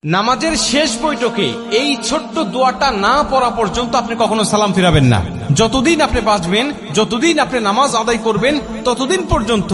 নামাজের শেষ বৈঠকে এই ছোট্ট দোয়াটা না পড়া পর্যন্ত আপনি কখনো সালাম ফিরাবেন না। যতদিন আপনি বাঁচবেন, যতদিন আপনি নামাজ আদায় করবেন, ততদিন পর্যন্ত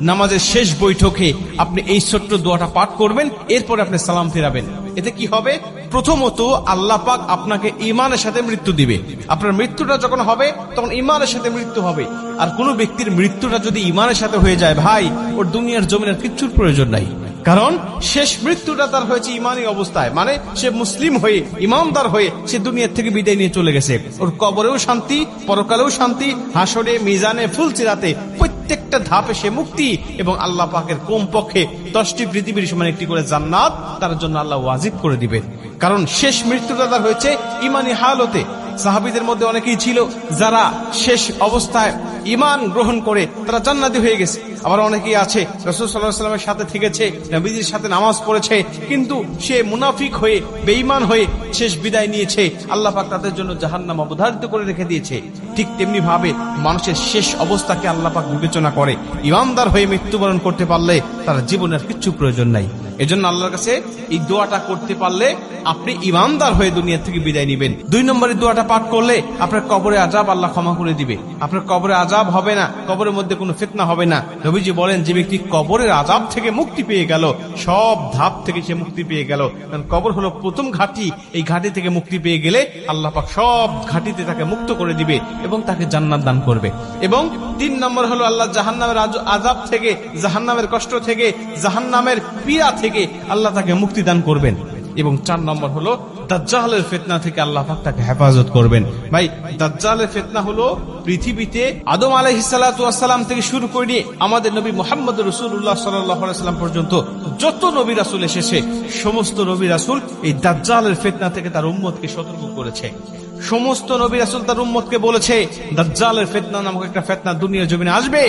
নামাজের শেষ বৈঠকে আপনি এই ছোট্ট দোয়াটা পাঠ করবেন, এরপরে আপনি সালাম ফিরাবেন। এতে কি হবে? প্রথমত আল্লাহ পাক আপনাকে ঈমানের সাথে মৃত্যু দিবে। আপনার মৃত্যুটা যখন হবে তখন ঈমানের সাথে মৃত্যু হবে। আর কোন ব্যক্তির মৃত্যুটা যদি ঈমানের সাথে হয়ে যায়, ভাই, ওর দুনিয়ার জমিনের কিচ্ছুর প্রয়োজন নাই। কারণ শেষ মৃত্যুটা তার হয়েছে ইমানি অবস্থায়, মানে সে মুসলিম হয়ে, ইমানদার হয়ে সে দুনিয়ার থেকে বিদায় নিয়ে চলে গেছে। ওর কবরেও শান্তি, পরকালেও শান্তি, হাসরে, মিজানে, ফুলসিরাতে প্রত্যেকটা ধাপে সে মুক্তি, এবং আল্লাহ পাকের কমপক্ষে 10টি পৃথিবীর সমান একটি করে জান্নাত তার জন্য আল্লাহ ওয়াজিব করে দিবেন। কারণ শেষ মৃত্যুটা তার হয়েছে ইমানি হালতে। সাহাবীদের মধ্যে অনেকেই ছিল যারা শেষ অবস্থায় ঈমান গ্রহণ করে তারা জান্নাতি হয়ে গেছে। আবার অনেকেই আছে রাসূল সাল্লাল্লাহু আলাইহি ওয়াসাল্লামের সাথে থেকেছে, নবীজির সাথে নামাজ পড়েছে, কিন্তু সে মুনাফিক হয়ে, বেঈমান হয়ে শেষ বিদায় নিয়েছে। আল্লাহ পাক তাদের জন্য জাহান্নাম অবধারিত করে রেখে দিয়েছে। ঠিক তেমনি ভাবে মানুষের শেষ অবস্থাকে আল্লাহ পাক বিবেচনা করে। ঈমানদার হয়ে মৃত্যুবরণ করতে পারলে তার জীবনের কিচ্ছু প্রয়োজন নাই। এজন্য আল্লাহর কাছে এই দোয়াটা করতে পারলে আপনি ঈমানদার হয়ে দুনিয়া থেকে বিদায় নেবেন। 2 নম্বরের দোয়াটা পাঠ করলে আপনার কবরে আযাব আল্লাহ ক্ষমা করে দিবে। আপনার কবরে আযাব হবে না, কবরের মধ্যে কোনো ফিতনা হবে না। নবীজি বলেন, যে ব্যক্তি কবরের আযাব থেকে মুক্তি পেয়ে গেল, সব ধাপ থেকে সে মুক্তি পেয়ে গেল। কারণ কবর হলো প্রথম ঘাঁটি। এই ঘাঁটি থেকে মুক্তি পেয়ে গেলে আল্লাহ পাক সব ঘাঁটিতে তাকে মুক্ত করে দিবে এবং তাকে জান্নাত দান করবে। এবং 3 নম্বর হলো আল্লাহ জাহান্নামের আযাব থেকে, জাহান্নামের কষ্ট থেকে, জাহান্নামের পীড়া থেকে আল্লাহ তাকে মুক্তি দান করবেন। এবং 4 নম্বর হলো দাজ্জালের ফিতনা থেকে আল্লাহ পাক তাকে হেফাজত করবেন। ভাই, দাজ্জালের ফিতনা হলো পৃথিবীতে আদম আলাইহিস সালাতু ওয়াস সালাম থেকে শুরু করে নিয়ে আমাদের নবী মুহাম্মদ রাসূলুল্লাহ সাল্লাল্লাহু আলাইহি ওয়াসাল্লাম পর্যন্ত যত নবী রাসূল এসেছে, সমস্ত নবী রাসূল এই দাজ্জালের ফিতনা থেকে তার উম্মতকে সতর্ক করেছে। সমস্ত নবী রাসূল তার উম্মতকে বলেছে, দাজ্জালের ফিতনা নামক একটা ফিতনা দুনিয়ার জমিনে আসবে।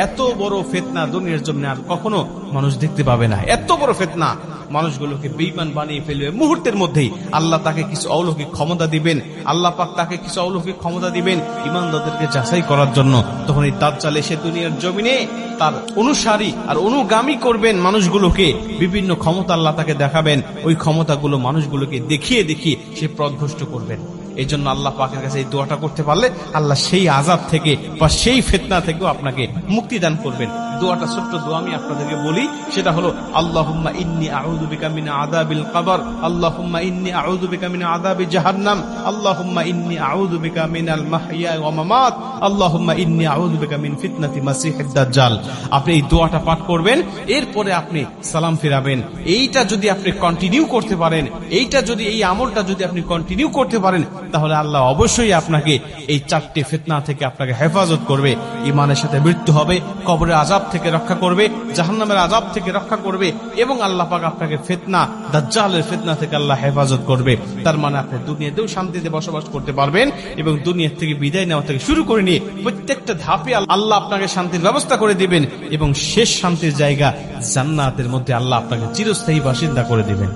এত বড় ফিতনা দুনিয়ার জমিনে আর কখনো মানুষ দেখতে পাবে না। এত বড় ফিতনা মানুষগুলোকে বেঈমান বানিয়ে ফেলবে মুহূর্তের মধ্যেই। আল্লাহ তাকে কিছু অলৌকিক ক্ষমতা দিবেন, আল্লাহ পাক তাকে কিছু অলৌকিক ক্ষমতা দিবেন ঈমানদারদেরকে যাচাই করার জন্য। তখন এই দাজ্জাল এসে দুনিয়ার জমিনে তার অনুসারী আর অনুগামী করবেন মানুষগুলোকে। বিভিন্ন ক্ষমতা আল্লাহ তাকে দেখাবেন, ওই ক্ষমতাগুলো মানুষগুলোকে দেখিয়ে দেখিয়ে সে পথভ্রষ্ট করবেন। এই জন্য আল্লাহ পাকের কাছে এই দোয়াটা করতে পারলে আল্লাহ সেই আযাব থেকে বা সেই ফিতনা থেকেও আপনাকে মুক্তি দান করবেন। দোয়াটা ছোট্ট দোয়া আমি আপনাদেরকে বলি, সেটা হলো আল্লাহুম্মা ইন্নী আউযু বিকা মিন আযাবিল কবর, আল্লাহুম্মা ইন্নী আউযু বিকা মিন আযাবি জাহান্নাম, আল্লাহুম্মা ইন্নী আউযু বিকা মিনাল মাহইয়া ওয়া মামাত, আল্লাহুম্মা ইন্নী আউযু বিকা মিন ফিতনাতি মাসিহিদ দাজ্জাল। আপনি এই দোয়াটা পাঠ করবেন, এরপরে আপনি সালাম ফিরাবেন। এইটা যদি আপনি কন্টিনিউ করতে পারেন, এই আমলটা যদি আপনি কন্টিনিউ করতে পারেন, তাহলে আল্লাহ অবশ্যই আপনাকে এই 4টে ফিতনা থেকে আপনাকে হেফাজত করবে। ঈমানের সাথে মৃত্যু হবে, কবরের আযাব থেকে রক্ষা করবে, জাহান্নামের আযাব থেকে রক্ষা করবে, এবং আল্লাহ পাক আপনাকে ফিতনা, দাজ্জালের ফিতনা থেকে আল্লাহ হেফাজত করবে। তার মানে আপনি দুনিয়াতেও শান্তিতে বসবাস করতে পারবেন, এবং দুনিয়া থেকে বিদায় নেওয়া থেকে শুরু করে নিয়ে প্রত্যেকটা ধাপে আল্লাহ আপনাকে শান্তির ব্যবস্থা করে দিবেন, এবং শেষ শান্তির জায়গা জান্নাতের মধ্যে আল্লাহ আপনাকে চিরস্থায়ী বাসিন্দা করে দিবেন।